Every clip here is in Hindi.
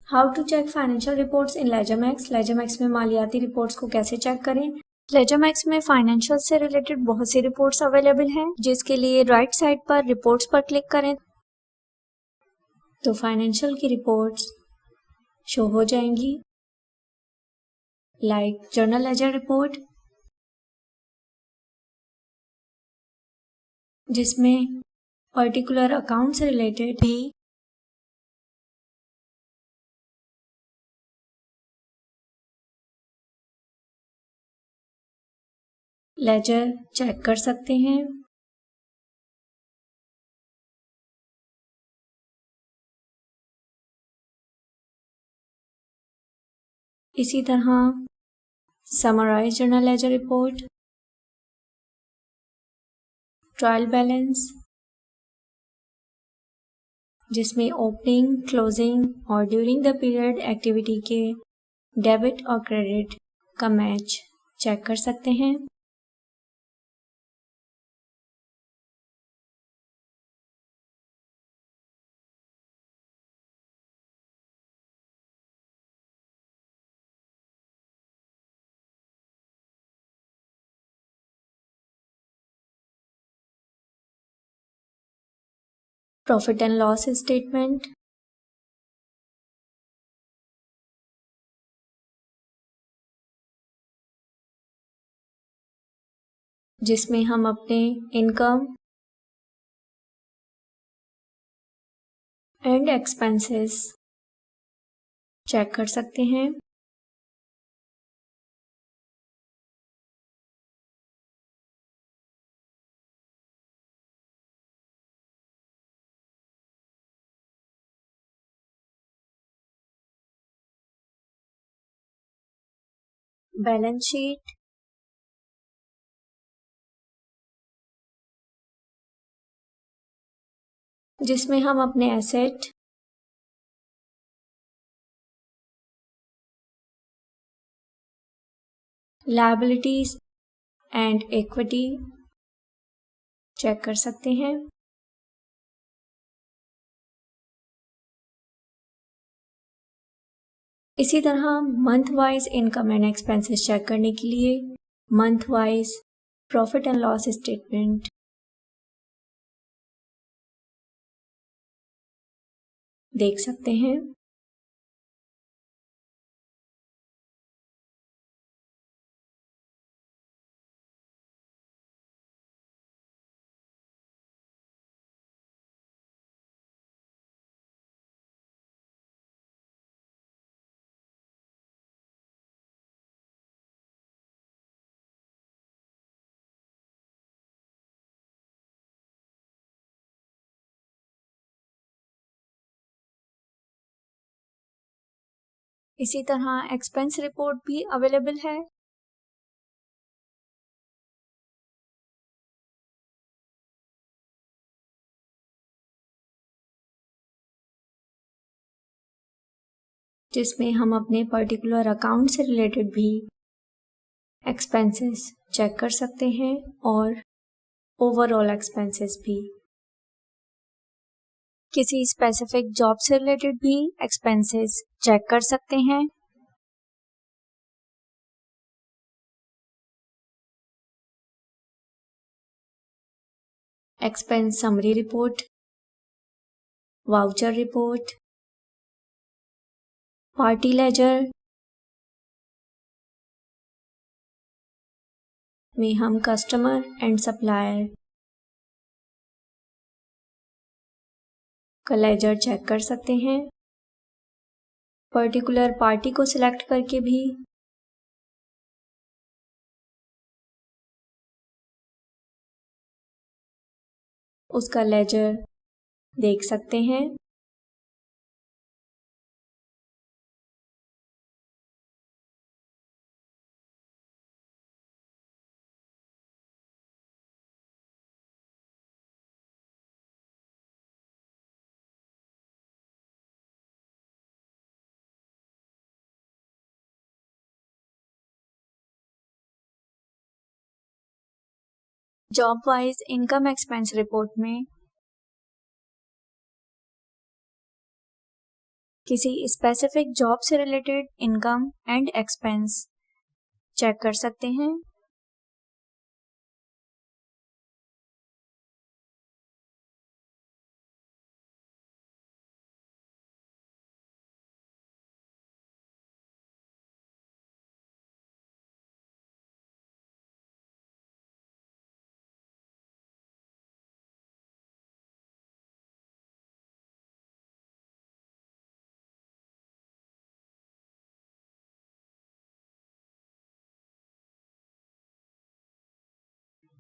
How to check financial reports in LedgerMax. LedgerMax में मालियाती रिपोर्ट्स को कैसे चेक करें। लेजरमैक्स में फाइनेंशियल से रिलेटेड बहुत सी रिपोर्ट्स अवेलेबल हैं, जिसके लिए राइट साइड पर रिपोर्ट्स पर क्लिक करें तो फाइनेंशियल की रिपोर्ट्स शो हो जाएंगी, लाइक जर्नल लेजर रिपोर्ट, जिसमें पर्टिकुलर अकाउंट से रिलेटेड भी लेजर चेक कर सकते हैं। इसी तरह summarise journal ledger report, trial balance, जिसमें ओपनिंग, क्लोजिंग और ड्यूरिंग द पीरियड एक्टिविटी के डेबिट और क्रेडिट का मैच चेक कर सकते हैं। प्रॉफिट एंड लॉस स्टेटमेंट, जिसमें हम अपने इनकम एंड एक्सपेंसेस चेक कर सकते हैं। बैलेंस शीट, जिसमें हम अपने asset, liabilities and equity check कर सकते हैं। इसी तरह month wise income and expenses check करने के लिए month wise profit and loss statement देख सकते हैं। इसी तरह एक्सपेंस रिपोर्ट भी अवेलेबल है, जिसमें हम अपने पर्टिकुलर अकाउंट से रिलेटेड भी एक्सपेंसेस चेक कर सकते हैं और ओवरऑल एक्सपेंसेस भी। किसी स्पेसिफिक जॉब से रिलेटेड भी एक्सपेंसेस चेक कर सकते हैं। Expense summary report, voucher report, party laser में हम कस्टमर एंड सप्लायर का लेजर चेक कर सकते हैं। पर्टिकुलर पार्टी को सिलेक्ट करके भी उसका लेजर देख सकते हैं। Job wise income expense report में किसी स्पेसिफिक जॉब से related income and expense check कर सकते हैं।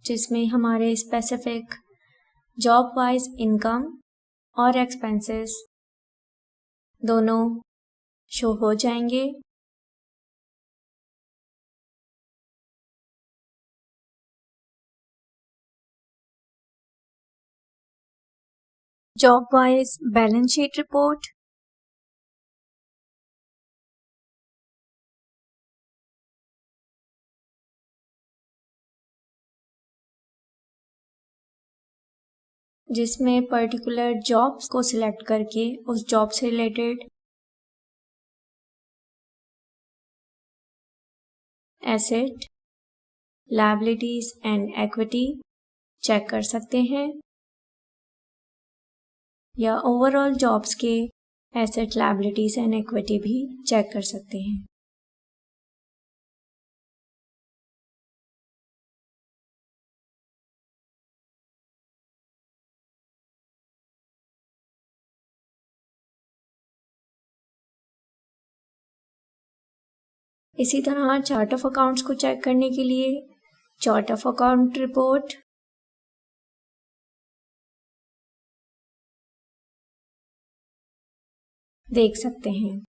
जिसमें हमारे स्पेसिफिक जॉब वाइज इनकम और एक्सपेंसेस दोनों शो हो जाएंगे। Job wise balance sheet report, जिसमें पर्टिकुलर जॉब्स को सिलेक्ट करके उस जॉब से related asset, liabilities and equity check कर सकते हैं, या ओवरऑल जॉब्स के एसेट, लायबिलिटीज एंड इक्विटी भी चेक कर सकते हैं। इसी तरह चार्ट ऑफ अकाउंट्स को चेक करने के लिए चार्ट ऑफ अकाउंट रिपोर्ट, देख सकते हैं।